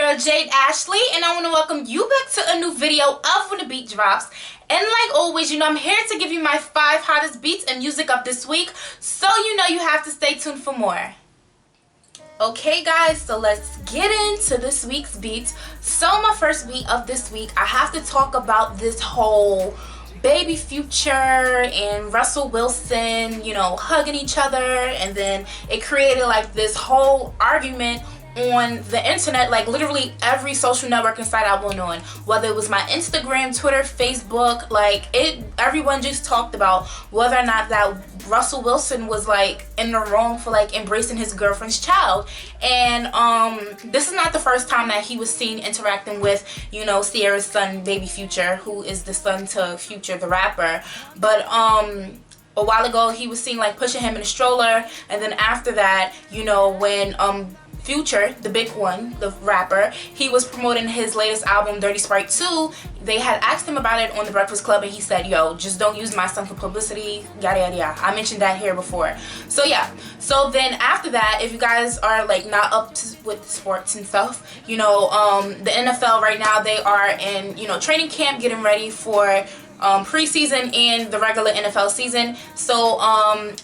girl Jade Ashley, and I want to welcome you back to a new video of When the Beat Drops. And like always, you know, I'm here to give you my 5 hottest beats and music of this week, so you know you have to stay tuned for more. Okay guys, so let's get into this week's beats. So my first beat of this week, I have to talk about this whole Baby Future and Russell Wilson, you know, hugging each other, and then it created like this whole argument on the internet. Like literally every social networking site I went on, whether it was my Instagram, Twitter, Facebook, like everyone just talked about whether or not that Russell Wilson was like in the wrong for like embracing his girlfriend's child. And this is not the first time that he was seen interacting with, you know, Ciara's son, Baby Future, who is the son to Future the rapper. But a while ago he was seen like pushing him in a stroller, and then after that, you know, when Future, the big one, the rapper, he was promoting his latest album, Dirty Sprite 2. They had asked him about it on The Breakfast Club, and he said, yo, just don't use my son for publicity, yada yada yada. I mentioned that here before. So yeah, so then after that, if you guys are like not up to with sports and stuff, you know, the NFL right now, they are in, you know, training camp, getting ready for preseason and the regular NFL season. So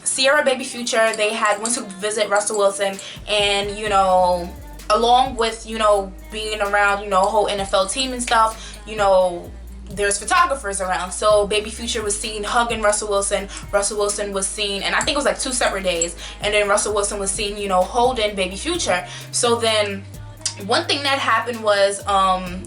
Ciara, Baby Future, they went to visit Russell Wilson, and you know, along with, you know, being around, you know, a whole NFL team and stuff, you know, there's photographers around. So Baby Future was seen hugging Russell Wilson. Russell Wilson was seen, and I think it was like 2 separate days, and then Russell Wilson was seen, you know, holding Baby Future. So then one thing that happened was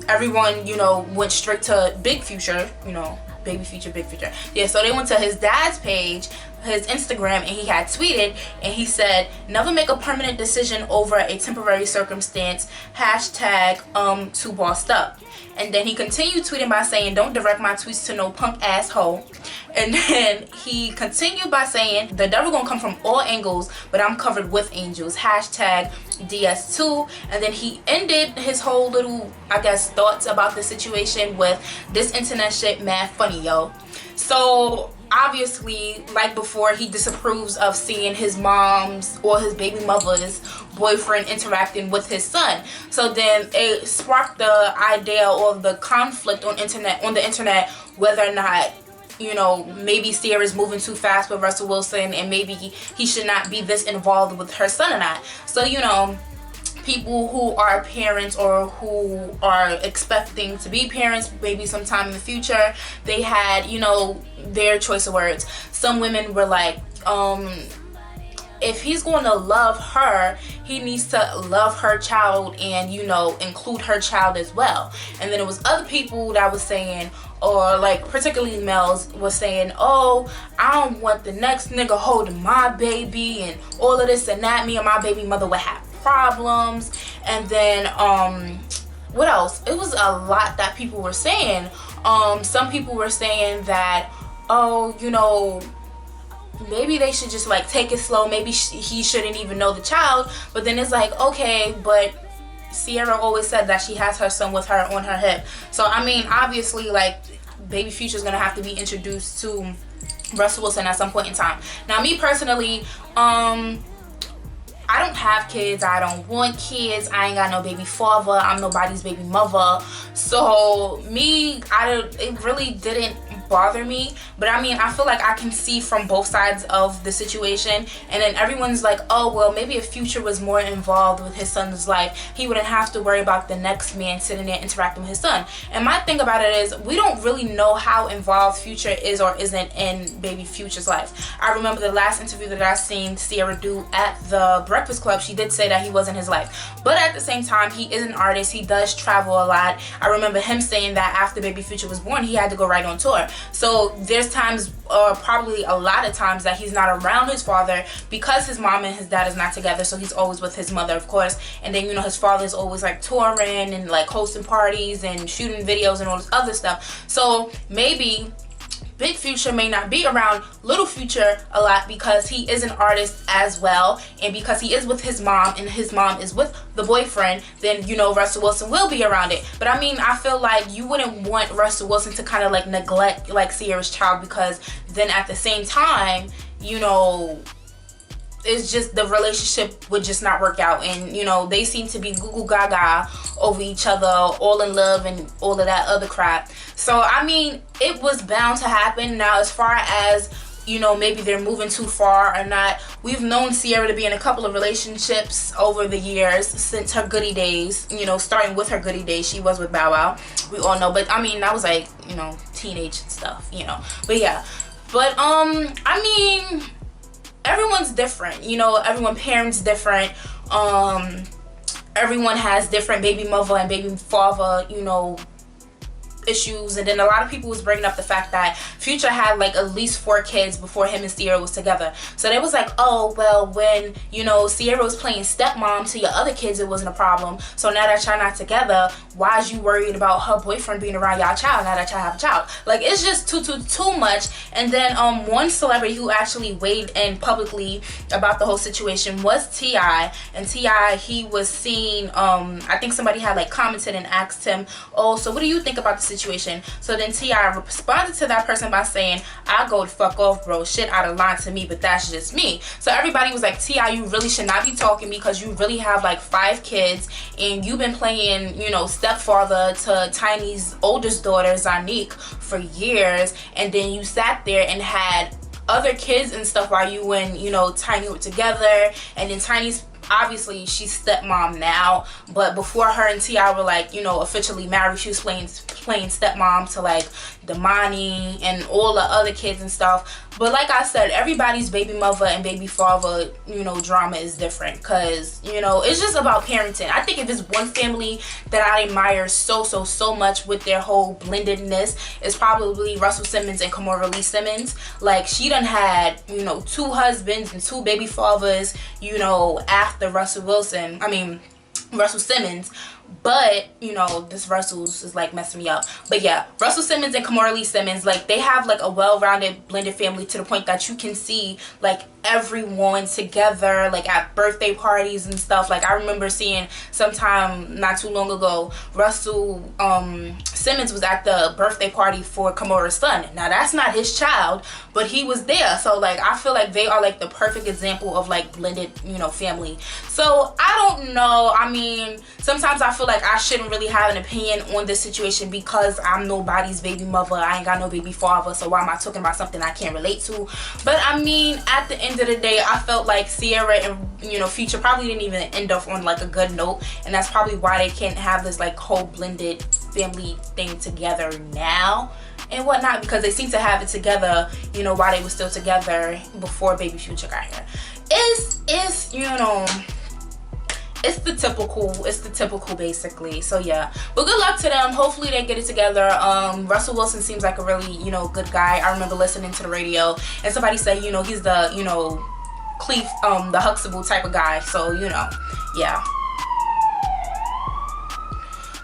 everyone, you know, went straight to Big Future, you know, Baby Future, Big Future. Yeah, so they went to his dad's page, his Instagram, and he had tweeted, and he said, never make a permanent decision over a temporary circumstance, hashtag too bossed up. And then he continued tweeting by saying, don't direct my tweets to no punk asshole. And then he continued by saying, the devil gonna come from all angles, but I'm covered with angels, hashtag DS2. And then he ended his whole little, I guess, thoughts about the situation with, this internet shit mad funny, yo. So obviously, like before, he disapproves of seeing his mom's or his baby mother's boyfriend interacting with his son. So then it sparked the idea or the conflict on the internet, whether or not, you know, maybe Ciara's moving too fast with Russell Wilson, and maybe he should not be this involved with her son or not. So, you know, people who are parents or who are expecting to be parents maybe sometime in the future, they had, you know, their choice of words. Some women were like, if he's going to love her, he needs to love her child and, you know, include her child as well. And then it was other people that was saying, or like particularly males was saying, oh, I don't want the next nigga holding my baby and all of this and that. Me and my baby mother would have problems. And then what else? It was a lot that people were saying. Some people were saying that, oh, you know, maybe they should just like take it slow, maybe he shouldn't even know the child. But then it's like, okay, but Ciara always said that she has her son with her on her hip. So I mean, obviously, like, Baby Future is gonna have to be introduced to Russell Wilson at some point in time. Now, me personally, I don't have kids, I don't want kids, I ain't got no baby father, I'm nobody's baby mother. So me, it really didn't bother me. But I mean, I feel like I can see from both sides of the situation, and then everyone's like, oh well, maybe if Future was more involved with his son's life, he wouldn't have to worry about the next man sitting there interacting with his son. And my thing about it is, we don't really know how involved Future is or isn't in Baby Future's life. I remember the last interview that I seen Ciara do at the Breakfast Club, she did say that he was in his life. But at the same time, he is an artist, he does travel a lot. I remember him saying that after Baby Future was born, he had to go right on tour. So there's times, probably a lot of times, that he's not around his father because his mom and his dad is not together, so he's always with his mother, of course. And then, you know, his father is always like touring and like hosting parties and shooting videos and all this other stuff. So maybe Big Future may not be around Little Future a lot because he is an artist as well, and because he is with his mom and his mom is with the boyfriend, then, you know, Russell Wilson will be around it. But I mean, I feel like you wouldn't want Russell Wilson to kind of like neglect like Ciara's child, because then at the same time, you know, it's just the relationship would just not work out, and you know, they seem to be goo goo gaga over each other, all in love and all of that other crap. So I mean, it was bound to happen. Now as far as, you know, maybe they're moving too far or not, we've known Ciara to be in a couple of relationships over the years since her goody days, you know, starting with her goody days. She was with Bow Wow, we all know, but I mean, that was like, you know, teenage stuff, you know. But yeah, but I mean, everyone's different, you know, everyone parents different, everyone has different baby mother and baby father, you know, issues. And then a lot of people was bringing up the fact that Future had like at least 4 kids before him and Ciara was together. So they was like, oh well, when, you know, Ciara was playing stepmom to your other kids, it wasn't a problem. So now that y'all not together, why is you worried about her boyfriend being around y'all child now that y'all have a child? Like, it's just too much. And then one celebrity who actually weighed in publicly about the whole situation was T.I. And T.I., he was seen, I think somebody had like commented and asked him, oh, so what do you think about the situation? So then T.I. responded to that person by saying, I'll go the fuck off, bro, shit out of line to me, but that's just me. So everybody was like, T.I., you really should not be talking, because you really have like 5 kids and you've been playing, you know, stepfather to Tiny's oldest daughter, Zanique, for years, and then you sat there and had other kids and stuff while you and, you know, Tiny were together. And then Tiny's, obviously she's stepmom now, but before her and T.I. were like, you know, officially married, she was playing stepmom to like Damani and all the other kids and stuff. But like I said, everybody's baby mother and baby father, you know, drama is different, because, you know, it's just about parenting. I think if there's one family that I admire so much with their whole blendedness, it's probably Russell Simmons and Kimora Lee Simmons. Like, she done had, you know, 2 husbands and 2 baby fathers, you know, after Russell Simmons. But, you know, this Russell's is like messing me up. But yeah, Russell Simmons and Kimora Lee Simmons, like, they have like a well-rounded blended family to the point that you can see like everyone together, like at birthday parties and stuff. Like, I remember seeing sometime not too long ago, Russell Simmons was at the birthday party for Kimora's son. Now that's not his child, but he was there. So like, I feel like they are like the perfect example of like blended, you know, family. So I don't know, I mean, sometimes I feel like I shouldn't really have an opinion on this situation because I'm nobody's baby mother. I ain't got no baby father, so why am I talking about something I can't relate to? But I mean, at the end of the day, I felt like Ciara and, you know, Future probably didn't even end up on like a good note, and that's probably why they can't have this like whole blended family thing together now and whatnot, because they seem to have it together, you know, while they were still together before baby Future got here. It's you know, it's the typical basically. So yeah, but good luck to them. Hopefully they get it together. Russell Wilson seems like a really, you know, good guy. I remember listening to the radio and somebody said, you know, he's the, you know, the Huxtable type of guy. So, you know, yeah.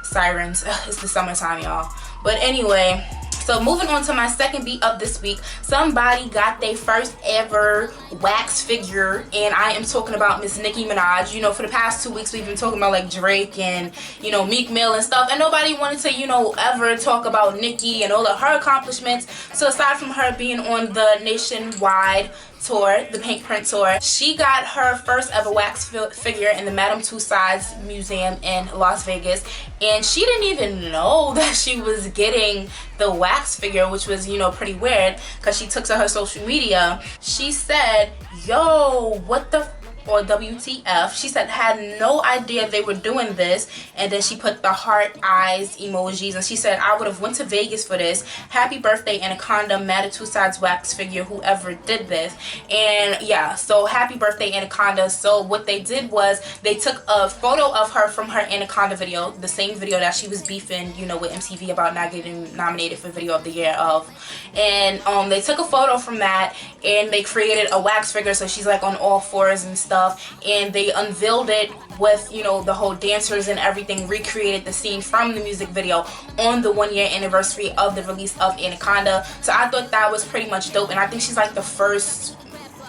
Sirens. Ugh, it's the summertime, y'all. But anyway, so moving on to my second beat of this week, somebody got their first ever wax figure, and I am talking about Miss Nicki Minaj. You know, for the past 2 weeks we've been talking about like Drake and, you know, Meek Mill and stuff, and nobody wanted to, you know, ever talk about Nicki and all of her accomplishments. So aside from her being on the nationwide tour, the Pink Print tour, she got her first ever wax figure in the Madame Tussauds Museum in Las Vegas, and she didn't even know that she was getting the wax figure, which was, you know, pretty weird, because she took to her social media. She said, yo, what the or WTF, she said, had no idea they were doing this. And then she put the heart eyes emojis, and she said, I would have went to Vegas for this. Happy birthday, Anaconda, Madame Tussauds wax figure, whoever did this. And yeah, so happy birthday, Anaconda. So what they did was they took a photo of her from her Anaconda video, the same video that she was beefing, you know, with MTV about not getting nominated for Video of the Year of. And they took a photo from that and they created a wax figure, so she's like on all fours and stuff, and they unveiled it with, you know, the whole dancers and everything, recreated the scene from the music video on the 1 year anniversary of the release of Anaconda. So I thought that was pretty much dope, and I think she's like the first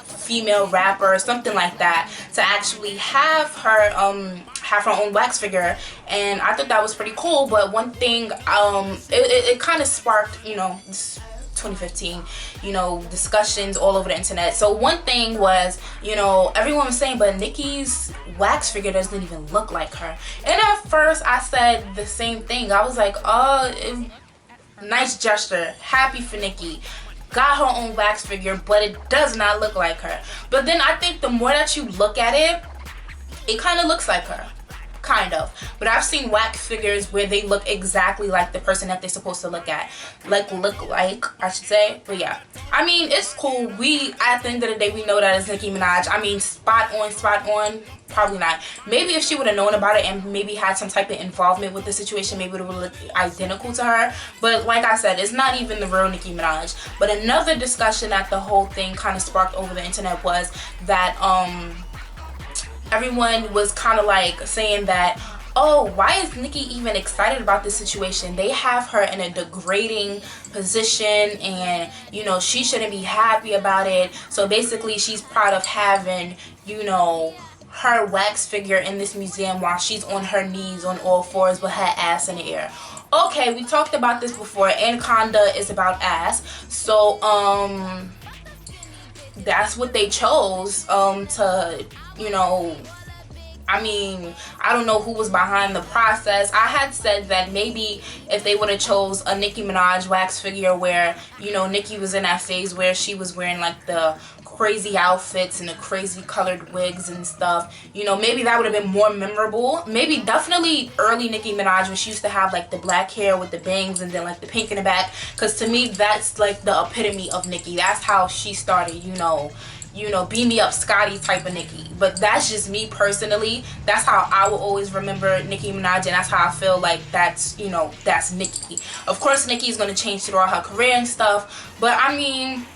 female rapper or something like that to actually have her own wax figure, and I thought that was pretty cool. But one thing, it kind of sparked, you know, 2015, you know, discussions all over the internet. So one thing was, you know, everyone was saying, but Nicki's wax figure doesn't even look like her. And at first I said the same thing. I was like, oh, nice gesture, happy for Nicki, got her own wax figure, but it does not look like her. But then I think the more that you look at it, it kind of looks like her, kind of. But I've seen wax figures where they look exactly like the person that they're supposed to look like, I should say. But yeah, I mean, it's cool. We, at the end of the day, we know that it's Nicki Minaj. I mean, spot on, probably not. Maybe if she would have known about it and maybe had some type of involvement with the situation, maybe it would look identical to her. But like I said, it's not even the real Nicki Minaj. But another discussion that the whole thing kind of sparked over the internet was that everyone was kind of like saying that, oh, why is Nicki even excited about this situation? They have her in a degrading position and, you know, she shouldn't be happy about it. So basically she's proud of having, you know, her wax figure in this museum while she's on her knees on all fours with her ass in the air. Okay, we talked about this before. Anaconda is about ass. So that's what they chose to, you know, I mean, I don't know who was behind the process. I had said that maybe if they would have chose a Nicki Minaj wax figure where, you know, Nicki was in that phase where she was wearing like the crazy outfits and the crazy colored wigs and stuff, you know, maybe that would have been more memorable. Maybe definitely early Nicki Minaj when she used to have like the black hair with the bangs and then like the pink in the back, because to me that's like the epitome of Nicki. That's how she started, you know, beam me up Scotty type of Nicki. But that's just me personally. That's how I will always remember Nicki Minaj, and that's how I feel like that's, you know, that's Nicki. Of course Nicki is going to change throughout her career and stuff, but I mean,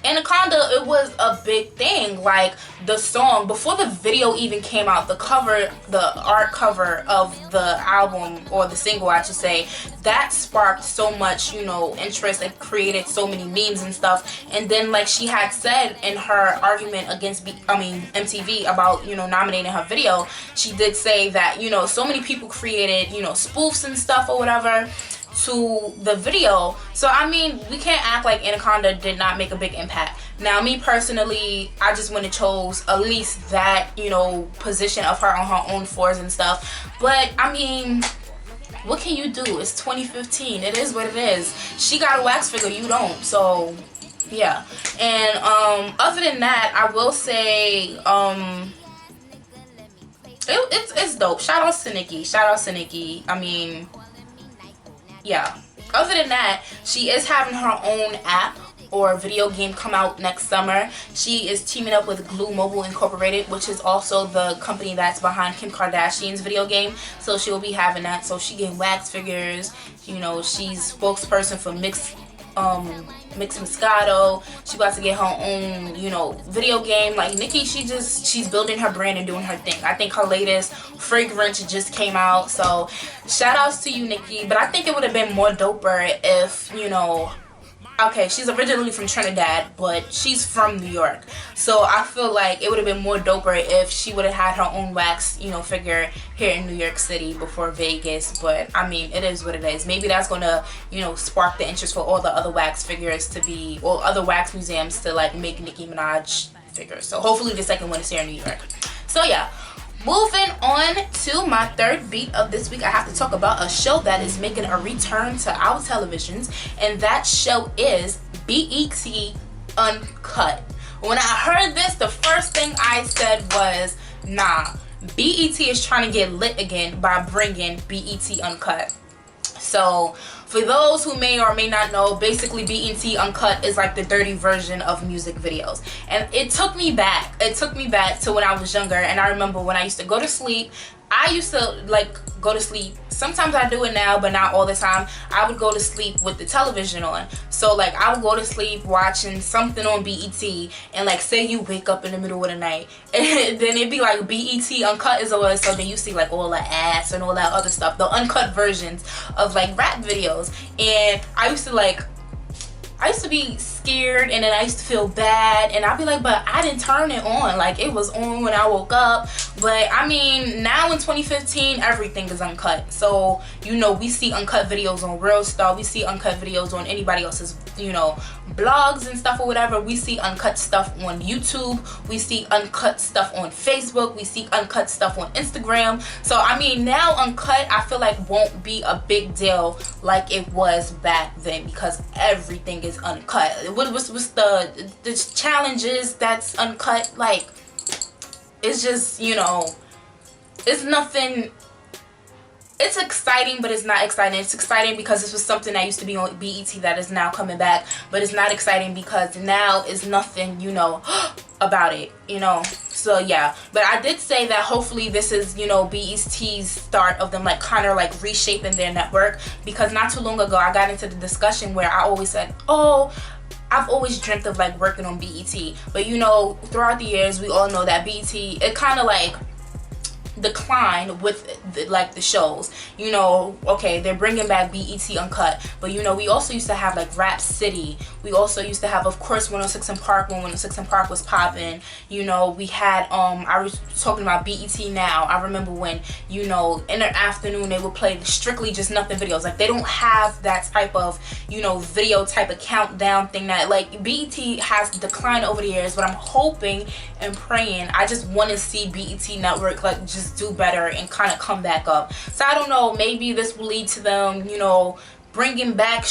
Anaconda, it was a big thing. Like the song, before the video even came out, the cover, the art cover of the album, or the single I should say, that sparked so much, you know, interest and created so many memes and stuff. And then like she had said in her argument against MTV about, you know, nominating her video, she did say that, you know, so many people created, you know, spoofs and stuff or whatever to the video. So I mean, we can't act like Anaconda did not make a big impact. Now me personally, I just wouldn't have chose at least that, you know, position of her on her own fours and stuff. But I mean, what can you do? It's 2015. It is what it is. She got a wax figure, you don't. So yeah. And other than that, I will say it's dope. Shout outs to Nicki. I mean, yeah. Other than that, she is having her own app or video game come out next summer. She is teaming up with Glue Mobile Incorporated, which is also the company that's behind Kim Kardashian's video game. So she will be having that. So she getting wax figures. You know, she's spokesperson for Mix Moscato. She about to get her own, you know, video game. Like Nicki, she's building her brand and doing her thing. I think her latest fragrance just came out. So shout outs to you, Nicki. But I think it would have been more doper if, you know, okay, she's originally from Trinidad, but she's from New York. So I feel like it would have been more doper if she would have had her own wax, you know, figure here in New York City before Vegas. But I mean, it is what it is. Maybe that's gonna, you know, spark the interest for all the other wax figures to be, or other wax museums to like make Nicki Minaj figures. So hopefully the second one is here in New York. So yeah. Moving on to my third beat of this week, I have to talk about a show that is making a return to our televisions, and that show is BET Uncut. When I heard this, the first thing I said was, nah, BET is trying to get lit again by bringing BET Uncut. So for those who may or may not know, basically BET Uncut is like the dirty version of music videos. And it took me back to when I was younger. And I remember when I used to go to sleep, I used to like go to sleep. Sometimes I do it now, but not all the time. I would go to sleep with the television on. So like I would go to sleep watching something on BET, and like say you wake up in the middle of the night and then it'd be like BET Uncut is over, so then you see like all the ass and all that other stuff, the uncut versions of like rap videos. And I used to be scared, and then I used to feel bad, and I'd be like, but I didn't turn it on. Like, it was on when I woke up. But I mean, now in 2015, everything is uncut. So, you know, we see uncut videos on Real Star, we see uncut videos on anybody else's, you know, blogs and stuff or whatever. We see uncut stuff on YouTube, we see uncut stuff on Facebook, we see uncut stuff on Instagram. So I mean, now uncut, I feel like won't be a big deal like it was back then, because everything is uncut. What's the challenges that's uncut? Like, it's just, you know, it's nothing. It's exciting, but it's not exciting. It's exciting because this was something that used to be on BET that is now coming back, but it's not exciting because now is nothing, you know, about it, you know. So yeah, but I did say that hopefully this is, you know, BET's start of them like kind of like reshaping their network, because not too long ago I got into the discussion where I always said, oh, I've always dreamt of like working on BET, but you know, throughout the years we all know that BET, it kind of like decline with the shows, you know. Okay, they're bringing back BET Uncut, but you know, we also used to have like Rap City, we also used to have, of course, 106 in Park when 106 in Park was popping, you know. We had I was talking about BET Now. I remember when, you know, in the afternoon they would play strictly just nothing videos. Like, they don't have that type of, you know, video type of countdown thing that, like, BET has declined over the years. But I'm hoping and praying, I just want to see BET Network like just do better and kind of come back up. So I don't know, maybe this will lead to them, you know, bringing back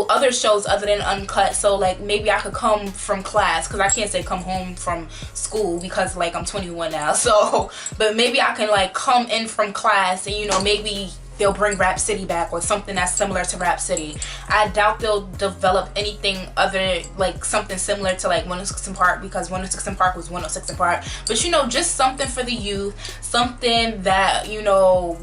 other shows other than Uncut. So like, maybe I could come from class, because I can't say come home from school because like I'm 21 now. So, but maybe I can like come in from class and, you know, maybe they'll bring Rap City back or something that's similar to Rap City. I doubt they'll develop anything other, like something similar to like 106 in Park, because 106 in Park was 106 in Park. But you know, just something for the youth, something that, you know,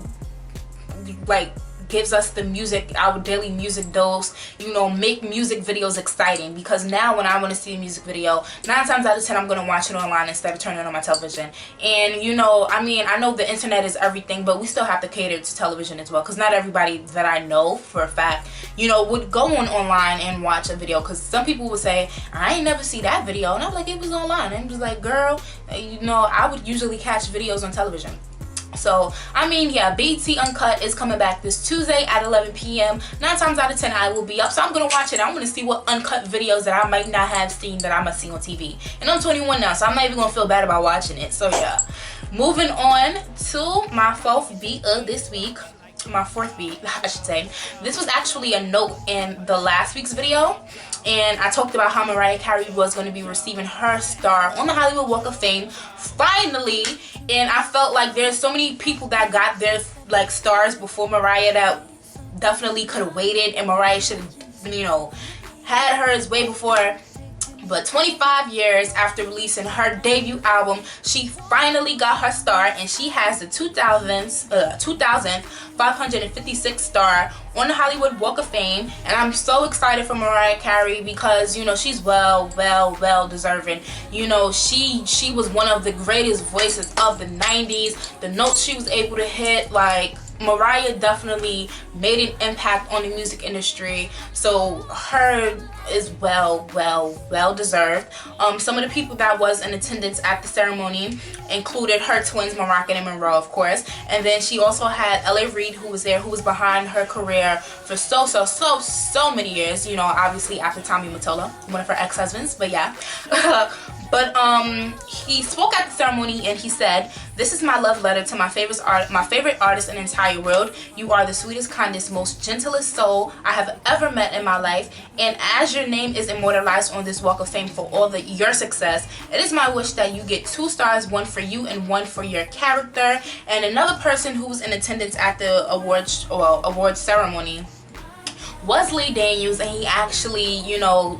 like gives us the music, our daily music dose, you know, make music videos exciting. Because now when I want to see a music video, 9 times out of 10 I'm going to watch it online instead of turning it on my television. And you know, I mean, I know the internet is everything, but we still have to cater to television as well, because not everybody that I know for a fact, you know, would go online and watch a video. Because some people would say, I ain't never see that video, and I'm like, it was online. And I'm just like, girl, you know, I would usually catch videos on television. So I mean, yeah, BET Uncut is coming back this Tuesday at 11 p.m. 9 times out of 10 I will be up, so I'm gonna watch it. I'm gonna see what uncut videos that I might not have seen that I must see on TV. And I'm 21 now, so I'm not even gonna feel bad about watching it. So yeah, moving on to my fourth beat of this week. My fourth beat, I should say. This was actually a note in the last week's video, and I talked about how Mariah Carey was going to be receiving her star on the Hollywood Walk of Fame finally. And I felt like there's so many people that got their like stars before Mariah that definitely could have waited, and Mariah should have, you know, had hers way before. But 25 years after releasing her debut album, she finally got her star, and she has the 2,556 star on the Hollywood Walk of Fame. And I'm so excited for Mariah Carey because, you know, she's well deserving. You know, she was one of the greatest voices of the 90s. The notes she was able to hit, like, Mariah definitely made an impact on the music industry. So her is well deserved. Some of the people that was in attendance at the ceremony included her twins, Moroccan and Monroe, of course. And then she also had L.A. Reid, who was there, who was behind her career for so many years. You know, obviously after Tommy Mottola, one of her ex-husbands, but yeah. But he spoke at the ceremony and he said, "This is my love letter to my favorite artist in the entire world. You are the sweetest, kindest, most gentlest soul I have ever met in my life. And as your name is immortalized on this Walk of Fame for all your success, it is my wish that you get 2 stars, 1 for you and 1 for your character." And another person who was in attendance at the awards ceremony was Lee Daniels, and he actually, you know,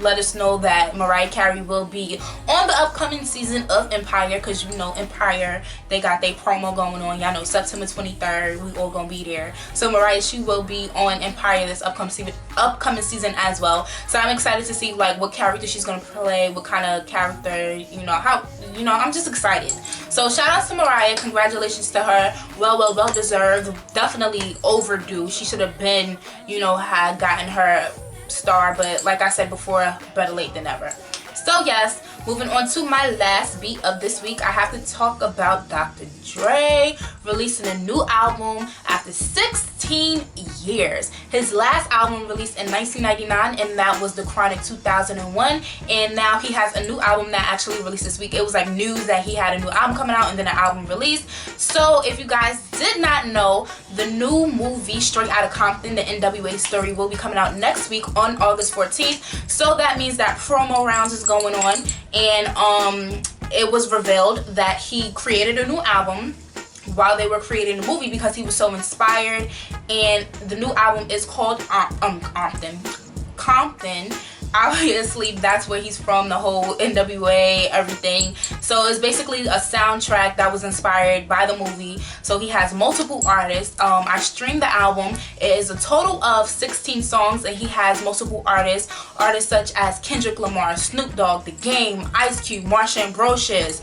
let us know that Mariah Carey will be on the upcoming season of Empire, because you know Empire, they got their promo going on. Y'all know September 23rd, we all gonna be there. So Mariah, she will be on Empire this upcoming season as well. So I'm excited to see like what character she's gonna play, what kind of character, you know, how, you know, I'm just excited. So shout out to Mariah, congratulations to her. Well deserved, definitely overdue. She should have been, you know, had gotten her star, but like I said before, better late than never. So yes, moving on to my last beat of this week, I have to talk about Dr. Dre releasing a new album after 16 years. His last album released in 1999, and that was The Chronic 2001, and now he has a new album that actually released this week. It was like news that he had a new album coming out and then an album released. So if you guys did not know, the new movie Straight Outta Compton, the NWA story, will be coming out next week on August 14th. So that means that promo rounds is going on, and it was revealed that he created a new album while they were creating the movie because he was so inspired, and the new album is called Compton. Obviously that's where he's from, the whole NWA, everything. So it's basically a soundtrack that was inspired by the movie. So he has multiple artists. I streamed the album. It is a total of 16 songs, and he has multiple artists such as Kendrick Lamar, Snoop Dogg, The Game, Ice Cube, Marsha Ambrosius,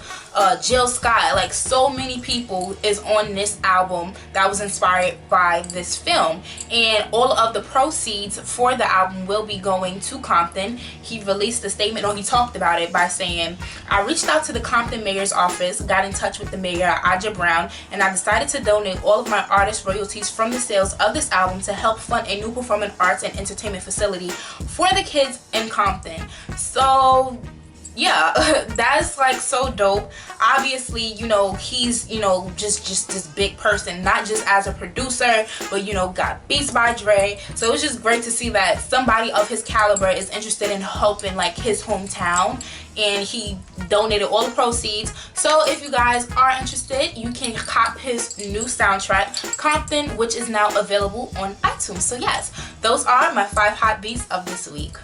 Jill Scott. Like, so many people is on this album that was inspired by this film, and all of the proceeds for the album will be going to Compton. He released a statement, or he talked about it by saying, "I reached out to the Compton mayor's office, got in touch with the mayor, Aja Brown, and I decided to donate all of my artist royalties from the sales of this album to help fund a new performing arts and entertainment facility for the kids in Compton." So yeah, that's like so dope. Obviously, you know, he's, you know, just this big person, not just as a producer, but, you know, got beats by Dre. So it was just great to see that somebody of his caliber is interested in helping like his hometown, and he donated all the proceeds. So if you guys are interested, you can cop his new soundtrack, Compton, which is now available on iTunes. So yes, those are my 5 hot beats of this week.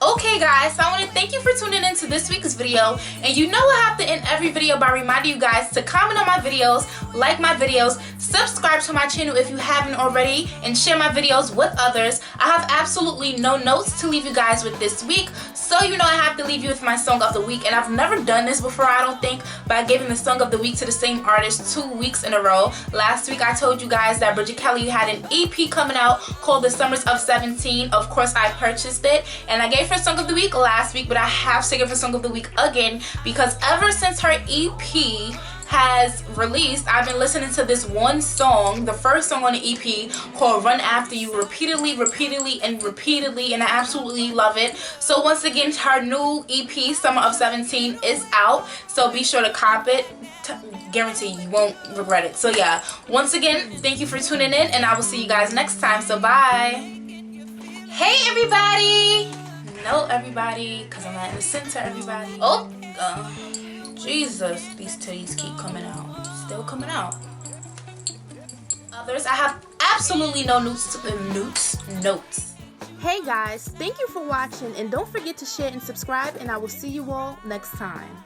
Okay guys, so I want to thank you for tuning in to this week's video, and you know I have to end every video by reminding you guys to comment on my videos, like my videos, subscribe to my channel if you haven't already, and share my videos with others. I have absolutely no notes to leave you guys with this week, so you know I have to leave you with my song of the week, and I've never done this before, I don't think, by giving the song of the week to the same artist 2 weeks in a row. Last week I told you guys that Bridget Kelly had an EP coming out called The Summers of 17. Of course I purchased it, and I gave her song of the week last week, but I have to give her song of the week again because ever since her EP has released, I've been listening to this one song, the first song on the EP, called Run After You, repeatedly, and I absolutely love it. So once again, her new EP, Summer of 17, is out, so be sure to cop it. Guarantee you won't regret it. So yeah, once again, thank you for tuning in, and I will see you guys next time, so bye. Hey everybody! No, everybody, because I'm not in the center, everybody. Oh, Jesus, these titties keep coming out. Still coming out. Others, I have absolutely no notes. Hey guys, thank you for watching, and don't forget to share and subscribe, and I will see you all next time.